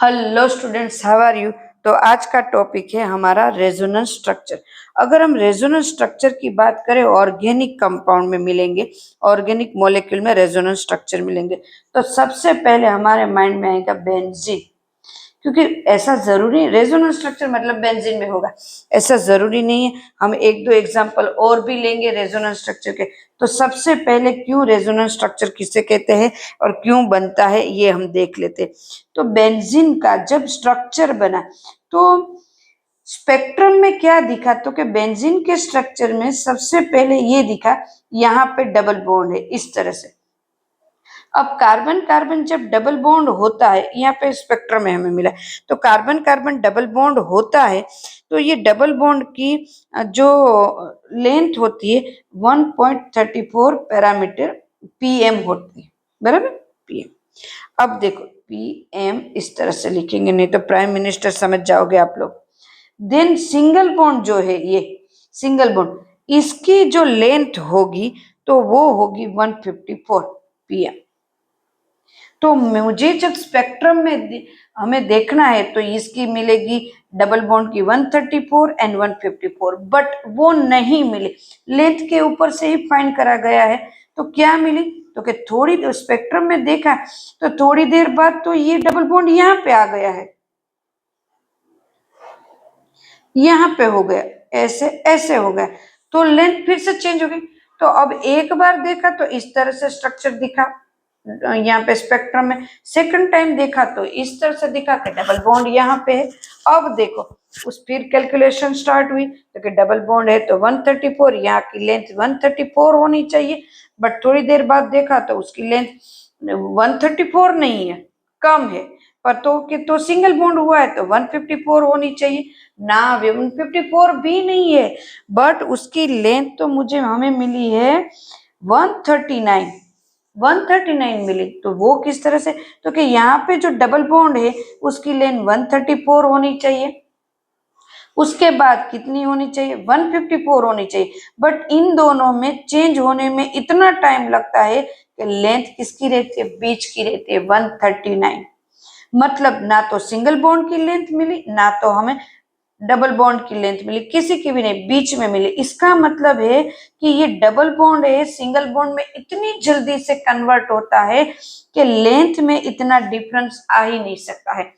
Hello students, how are you. तो आज का टॉपिक है हमारा रेजोनेंस स्ट्रक्चर। अगर हम रेजोनेंस स्ट्रक्चर की बात करें, ऑर्गेनिक कंपाउंड में मिलेंगे, ऑर्गेनिक मॉलिक्यूल में रेजोनेंस स्ट्रक्चर मिलेंगे, तो सबसे पहले हमारे माइंड में आएगा बेंजीन। क्योंकि ऐसा जरूरी रेजोनेंस स्ट्रक्चर मतलब बेंजीन में होगा, ऐसा जरूरी नहीं है। हम एक दो एग्जांपल और भी लेंगे रेजोनेंस स्ट्रक्चर के। तो सबसे पहले क्यों रेजोनेंस स्ट्रक्चर किसे कहते हैं और क्यों बनता है ये हम देख लेते हैं। तो बेंजीन का जब स्ट्रक्चर बना तो स्पेक्ट्रम में क्या दिखा, तो कि बेंजीन के स्ट्रक्चर में सबसे पहले ये दिखा, यहाँ पे डबल बॉन्ड है इस तरह से। अब कार्बन कार्बन जब डबल बॉन्ड होता है, यहाँ पे स्पेक्ट्रम में हमें मिला, तो कार्बन कार्बन डबल बॉन्ड होता है, तो ये डबल बॉन्ड की जो लेंथ होती है 1.34 पैरामीटर पीएम होती है, बराबर पीएम। अब देखो पीएम इस तरह से लिखेंगे, नहीं तो प्राइम मिनिस्टर समझ जाओगे आप लोग। देन सिंगल बॉन्ड जो है, ये सिंगल बॉन्ड, इसकी जो लेंथ होगी तो वो होगी 154 पीएम। तो मुझे जब स्पेक्ट्रम में हमें देखना है तो इसकी मिलेगी डबल बॉन्ड की 134 एंड 154, बट वो नहीं मिले, लेंथ के ऊपर से ही फाइंड करा गया है। तो क्या मिली, तो कि थोड़ी स्पेक्ट्रम में देखा तो थोड़ी देर बाद तो ये डबल बॉन्ड यहाँ पे आ गया है, यहाँ पे हो गया, ऐसे ऐसे हो गया, तो लेंथ फिर से चेंज हो गई। तो अब एक बार देखा तो इस तरह से स्ट्रक्चर दिखा यहाँ पे स्पेक्ट्रम में, सेकंड टाइम देखा तो इस तरह से दिखा कि डबल बॉन्ड यहाँ पे है। अब देखो उस फिर कैलकुलेशन स्टार्ट हुई, तो कि डबल बॉन्ड है तो 134, यहाँ की लेंथ 134 होनी चाहिए, बट थोड़ी देर बाद देखा तो उसकी लेंथ 134 नहीं है, कम है। पर तो सिंगल बॉन्ड हुआ है तो 154 होनी चाहिए ना, 154 भी नहीं है, बट उसकी लेंथ तो मुझे हमें मिली है 139, 139 मिली। तो वो किस तरह से, तो कि यहाँ पे जो डबल बॉन्ड है उसकी लेंथ 134 होनी चाहिए, उसके बाद कितनी होनी चाहिए, 154 होनी चाहिए, बट इन दोनों में चेंज होने में इतना टाइम लगता है कि लेंथ किसकी रहती है, बीच की रहती है 139। मतलब ना तो सिंगल बॉन्ड की लेंथ मिली, ना तो हमें डबल बॉन्ड की लेंथ मिली, किसी की भी नहीं, बीच में मिली। इसका मतलब है कि ये डबल बॉन्ड है सिंगल बॉन्ड में इतनी जल्दी से कन्वर्ट होता है कि लेंथ में इतना डिफरेंस आ ही नहीं सकता है।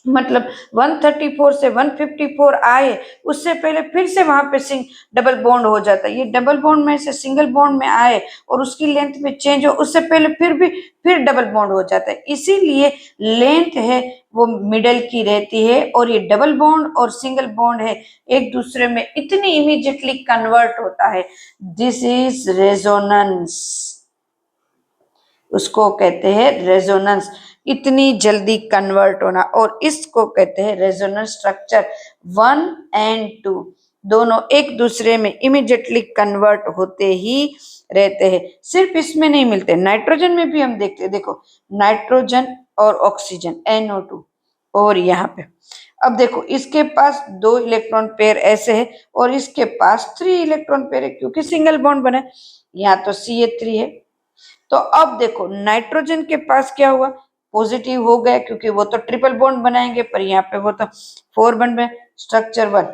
मतलब 134 से 154 आए, उससे पहले फिर से वहां पे डबल बॉन्ड हो जाता है। ये डबल बॉन्ड में से सिंगल बॉन्ड में आए और उसकी लेंथ में चेंज हो, उससे पहले फिर डबल बॉन्ड हो जाता है। इसीलिए लेंथ है वो मिडल की रहती है, और ये डबल बॉन्ड और सिंगल बॉन्ड है एक दूसरे में इतनी इमीडिएटली कन्वर्ट होता है। दिस इज रेजोनेंस, उसको कहते हैं रेजोनेंस, इतनी जल्दी कन्वर्ट होना, और इसको कहते हैं रेजोनेंस स्ट्रक्चर। 1 एंड 2 दोनों एक दूसरे में इमीडिएटली कन्वर्ट होते ही रहते हैं। सिर्फ इसमें नहीं मिलते, नाइट्रोजन में भी हम देखते हैं। देखो नाइट्रोजन और ऑक्सीजन NO2, और यहाँ पे अब देखो इसके पास 2 इलेक्ट्रॉन पेयर ऐसे है और इसके पास 3 इलेक्ट्रॉन पेयर है, क्योंकि सिंगल बॉन्ड बना है। यहाँ तो CH3 है। तो अब देखो नाइट्रोजन के पास क्या हुआ, पॉजिटिव हो गया, क्योंकि वो तो ट्रिपल बॉन्ड बनाएंगे, पर यहाँ पे वो तो 4 बन गए, स्ट्रक्चर 1।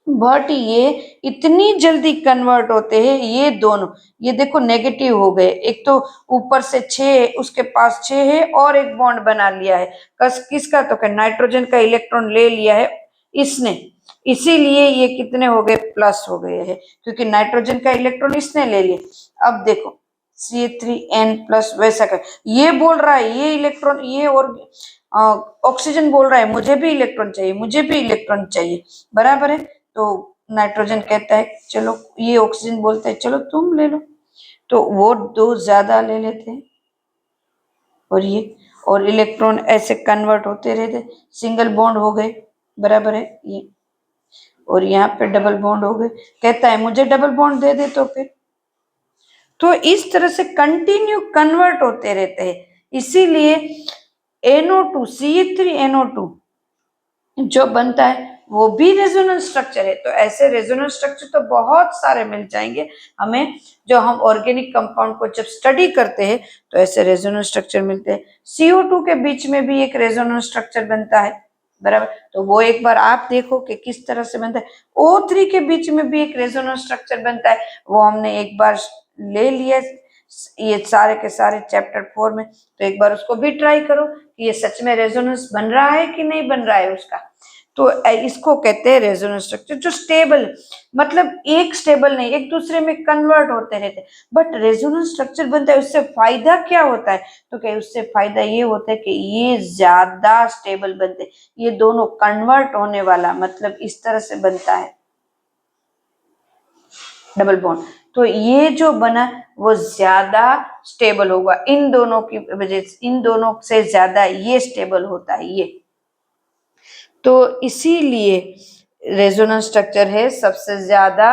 बट ये इतनी जल्दी कन्वर्ट होते हैं ये दोनों, ये देखो नेगेटिव हो गए, एक तो ऊपर से 6 उसके पास 6 है और एक बॉन्ड बना लिया है, किसका, तो नाइट्रोजन का इलेक्ट्रॉन ले लिया है इसने, इसीलिए ये कितने हो गए, प्लस हो गए हैं, क्योंकि नाइट्रोजन का इलेक्ट्रॉन इसने ले लिया। अब देखो C3N प्लस, वैसा कर ये बोल रहा है, ये इलेक्ट्रॉन, ये और ऑक्सीजन बोल रहा है मुझे भी इलेक्ट्रॉन चाहिए, मुझे भी इलेक्ट्रॉन चाहिए, बराबर है। तो नाइट्रोजन कहता है चलो, ये ऑक्सीजन बोलता है चलो तुम ले लो, तो वो 2 ज्यादा ले लेते हैं, और ये और इलेक्ट्रॉन ऐसे कन्वर्ट होते रहते, सिंगल बॉन्ड हो गए, बराबर है ये, और यहाँ पे डबल बॉन्ड हो गए, कहता है मुझे डबल बॉन्ड दे दे, तो फिर तो इस तरह से कंटिन्यू कन्वर्ट होते रहते हैं। इसीलिए NO2 CH3NO2 जो बनता है वो भी रेजोनेंस स्ट्रक्चर है। तो ऐसे रेजोनेंस स्ट्रक्चर तो बहुत सारे मिल जाएंगे हमें, जो हम ऑर्गेनिक कंपाउंड को जब स्टडी करते हैं तो ऐसे रेजोनेंस स्ट्रक्चर मिलते हैं। CO2 के बीच में भी एक रेजोनेंस स्ट्रक्चर बनता है, बराबर। तो वो एक बार आप देखो कि किस तरह से बनता है। O3 के बीच में भी एक रेजोनेंस स्ट्रक्चर बनता है, वो हमने एक बार ले लिया ये सारे के सारे चैप्टर 4 में। तो एक बार उसको भी ट्राई करो कि ये सच में रेजोनेंस बन रहा है कि नहीं बन रहा है उसका। तो इसको कहते हैं रेजोनेंस स्ट्रक्चर, जो स्टेबल, मतलब एक स्टेबल नहीं, एक दूसरे में कन्वर्ट होते रहते। बट रेजोनेंस स्ट्रक्चर बनता है, उससे फायदा क्या होता है? तो क्या उससे फायदा ये होता है कि ये ज्यादा स्टेबल बनते, ये दोनों कन्वर्ट होने वाला, मतलब इस तरह से बनता है डबल बॉन्ड। तो ये जो बना वो ज्यादा स्टेबल होगा, इन दोनों की वजह से, इन दोनों से ज्यादा ये स्टेबल होता है ये। तो इसीलिए रेजोनेंस स्ट्रक्चर है सबसे ज्यादा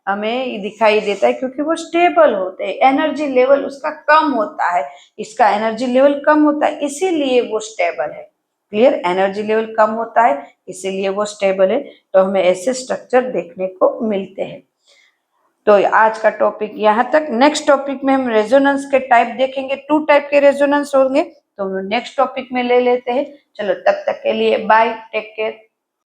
हमें दिखाई देता है, क्योंकि वो स्टेबल होते हैं, एनर्जी लेवल उसका कम होता है, इसका एनर्जी लेवल कम होता है, इसीलिए वो स्टेबल है। क्लियर, एनर्जी लेवल कम होता है इसीलिए वो स्टेबल है। तो हमें ऐसे स्ट्रक्चर देखने को मिलते हैं। तो आज का टॉपिक यहाँ तक। नेक्स्ट टॉपिक में हम रेजोनेंस के टाइप देखेंगे, 2 टाइप के रेजोनेंस होंगे, तो हम नेक्स्ट टॉपिक में ले लेते हैं। चलो तब तक के लिए बाय, टेक केयर।